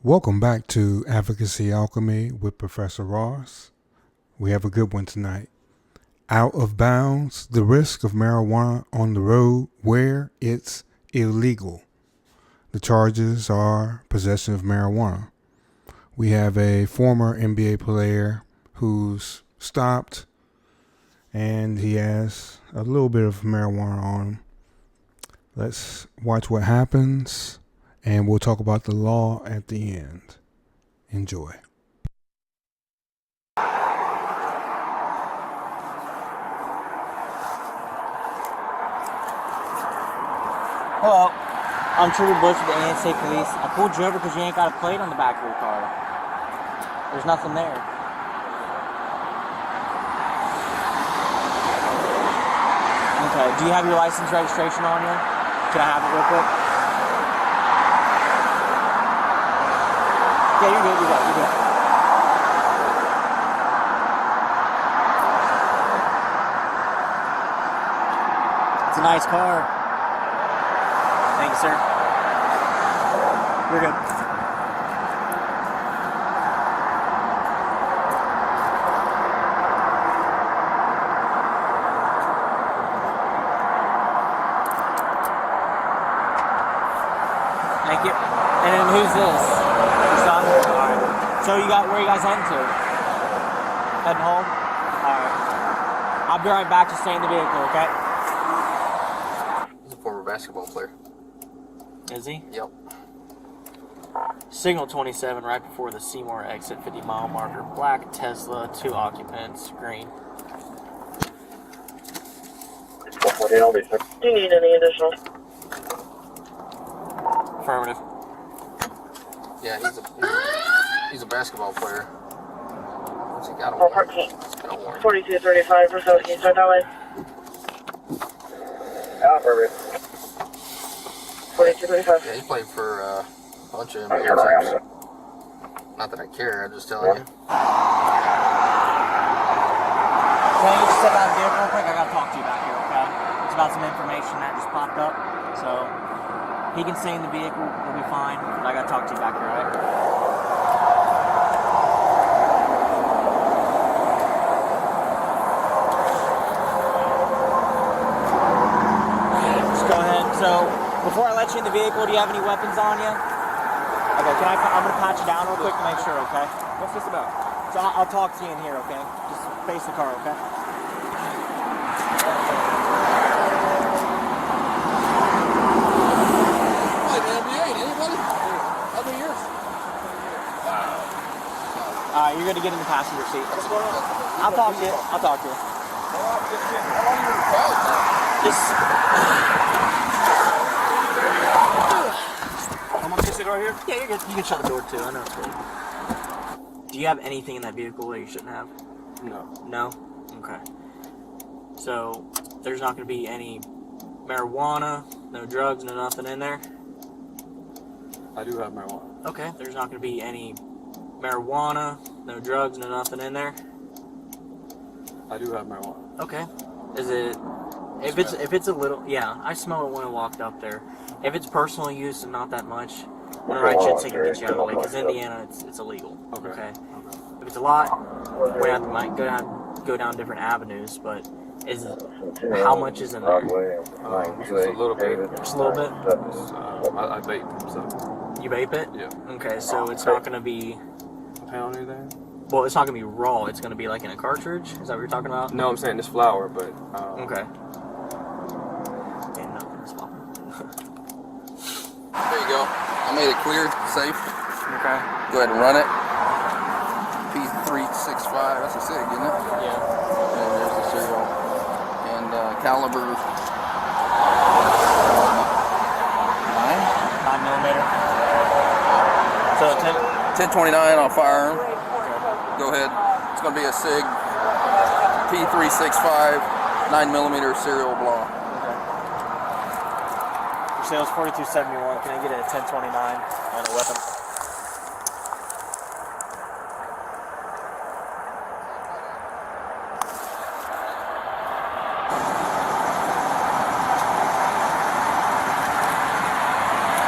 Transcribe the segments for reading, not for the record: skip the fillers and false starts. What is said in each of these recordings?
Welcome back to Advocacy Alchemy with Professor Ross. We have a good one tonight. Out of bounds, the risk of marijuana on the road where it's illegal. The charges are possession of marijuana. We have a former NBA player who's stopped and he has a little bit of marijuana on him. Let's watch what happens. And we'll talk about the law at the end. Enjoy. Hello, I'm Trooper Bush with the ANSA Police. I pulled you over because you ain't got a plate on the back of your car. There's nothing there. Okay, do you have your license registration on you? Can I have it real quick? Yeah, you're good, you're good. It's a nice car. Thank you, sir. You're good. Thank you. And then who's this? Your son? Alright. So where you guys heading to? Heading home? Alright. I'll be right back to stay in the vehicle, okay? He's a former basketball player. Is he? Yep. Signal 27 right before the Seymour exit, 50 mile marker, black Tesla, 2 occupants, green. Do you need any additional? Affirmative. Yeah, he's a basketball player. What's he got on? 4235 or so. Can you start that way? Yeah, perfect. 4235. Yeah, he played for a bunch of NBA teams. Not that I care, I'm just telling you. Can you just step out of the vehicle real quick? I gotta talk to you back here, okay? It's about some information that just popped up. So, he can stay in the vehicle, he'll be fine. But I gotta talk to you back here, alright? So, before I let you in the vehicle, do you have any weapons on you? Okay, I'm going to pat you down real quick to make sure, okay? What's this about? So, I'll talk to you in here, okay? Just face the car, okay? Hey, man, you ain't anybody? I'll be yours. Alright, you're going to get in the passenger seat. What's going on? I'll talk to you. How long you been in crowd now? Just... Right here? Yeah, you're good. You can shut the door too. I know it's cool. Do you have anything in that vehicle that you shouldn't have? No. No? Okay. So, there's not going to be any marijuana, no drugs, no nothing in there? I do have marijuana. Okay. There's not going to be any marijuana, no drugs, no nothing in there? I do have marijuana. Okay. Is it... If it's a little... Yeah, I smell it when I walked up there. If it's personal use and not that much... I'm gonna write you a ticket and get you out of the way, because Indiana, it's illegal. Okay. If it's a lot, we might go down different avenues, but how much is in there? Just a little bit. Just a little bit? I vape, so. You vape it? Yeah. Okay, so it's not gonna be... A pound anything? Well, it's not gonna be raw, it's gonna be like in a cartridge? Is that what you're talking about? No, I'm saying this flower, but... Okay. Yeah, no, it's fine. There you go. I made it clear, safe. Okay. Go ahead and run it. P365, that's a SIG, isn't it? Yeah. And there's the serial. And caliber 9. 9 millimeter. So 1029 on firearm. Go ahead. It's going to be a SIG P365 9mm serial block. Sales 4271. Can I get a 1029 on a weapon?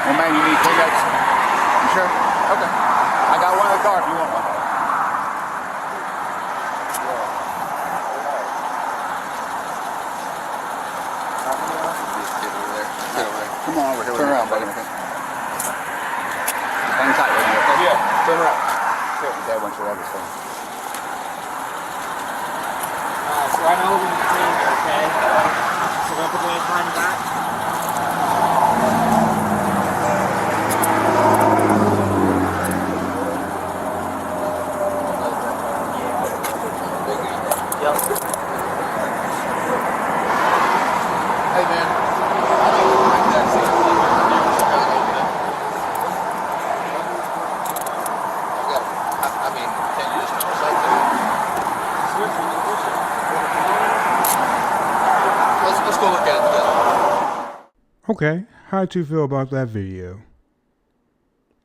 Hey man, you need Kleenex? You sure? Okay. I got one in the car if you want one. Come on over here. Turn around, buddy. Hang tight with me, okay? Yeah, turn around. Dad wants your other phone. So right now we're going to be clean here, okay? So we're going to put the hand behind your back. Yep. Hey, man. I need to bring that thing. I mean, can you just recite that? Let's go look at it together. Okay, how'd you feel about that video?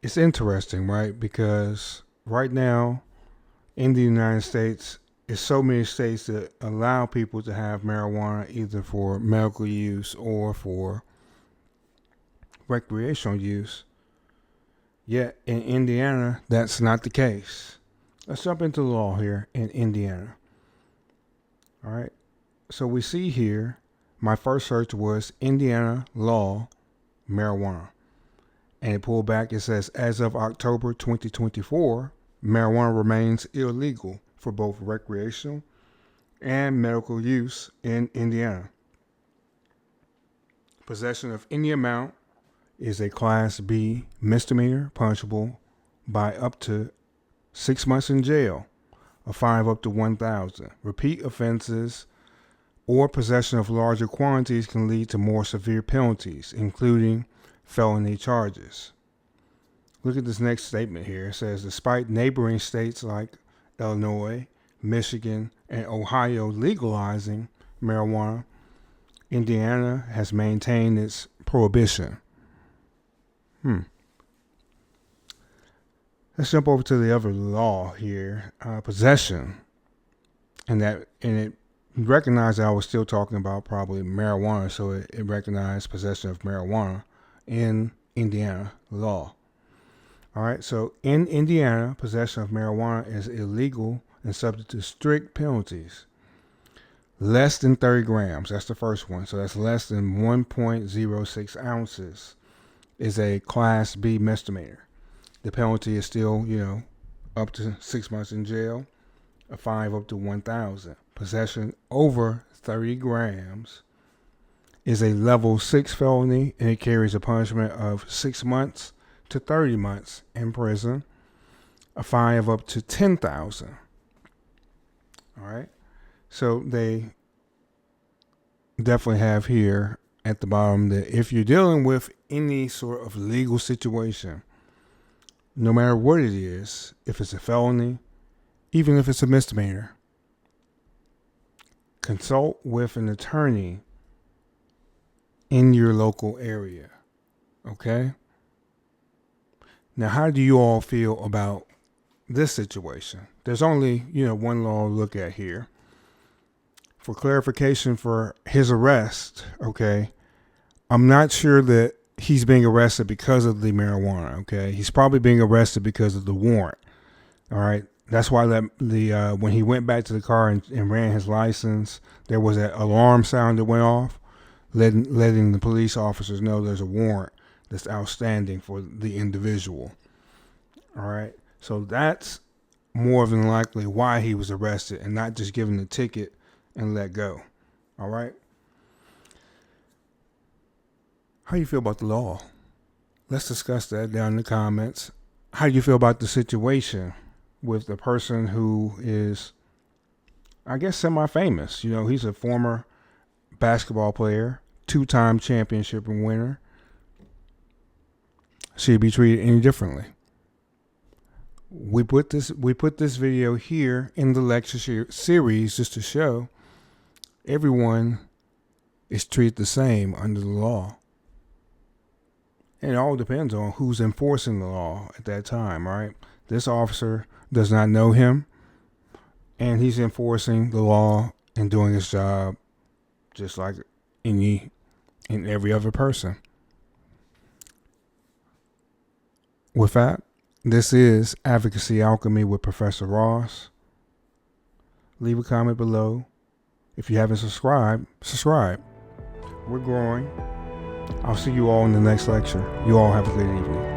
It's interesting, right? Because right now in the United States, there's so many states that allow people to have marijuana either for medical use or for recreational use. Yet in Indiana, that's not the case. Let's jump into the law here in Indiana. All right. So we see here, my first search was Indiana law marijuana. And it pulled back, it says, as of October 2024, marijuana remains illegal for both recreational and medical use in Indiana. Possession of any amount is a Class B misdemeanor, punishable by up to 6 months in jail, a fine of up to $1,000. Repeat offenses or possession of larger quantities can lead to more severe penalties, including felony charges. Look at this next statement here. It says, despite neighboring states like Illinois, Michigan, and Ohio legalizing marijuana, Indiana has maintained its prohibition. Let's jump over to the other law here, possession, and it recognized that I was still talking about probably marijuana, so it recognized possession of marijuana in Indiana law. All right, so in Indiana, possession of marijuana is illegal and subject to strict penalties. Less than 30 grams, that's the first one. So that's less than 1.06 ounces is a Class B misdemeanor. The penalty is still, up to 6 months in jail, a fine of up to $1,000. Possession over 30 grams is a level 6 felony, and it carries a punishment of 6 months to 30 months in prison, a fine of up to $10,000. All right. So they definitely have here at the bottom that if you're dealing with any sort of legal situation, no matter what it is, if it's a felony, even if it's a misdemeanor, consult with an attorney in your local area. Okay? Now, how do you all feel about this situation? There's only, one law to look at here. For clarification for his arrest, okay, I'm not sure that he's being arrested because of the marijuana, okay? He's probably being arrested because of the warrant, all right? That's why when he went back to the car and ran his license, there was an alarm sound that went off, letting the police officers know there's a warrant that's outstanding for the individual, all right? So that's more than likely why he was arrested and not just given the ticket and let go, all right? How do you feel about the law? Let's discuss that down in the comments. How do you feel about the situation with the person who is, I guess, semi-famous? He's a former basketball player, 2-time championship winner. Should he be treated any differently? We put this video here in the lecture series just to show everyone is treated the same under the law. And it all depends on who's enforcing the law at that time, right? This officer does not know him, and he's enforcing the law and doing his job just like every other person. With that, This is Advocacy Alchemy with Professor Ross. Leave a comment below. If you haven't subscribed, subscribe. We're growing. I'll see you all in the next lecture. You all have a good evening.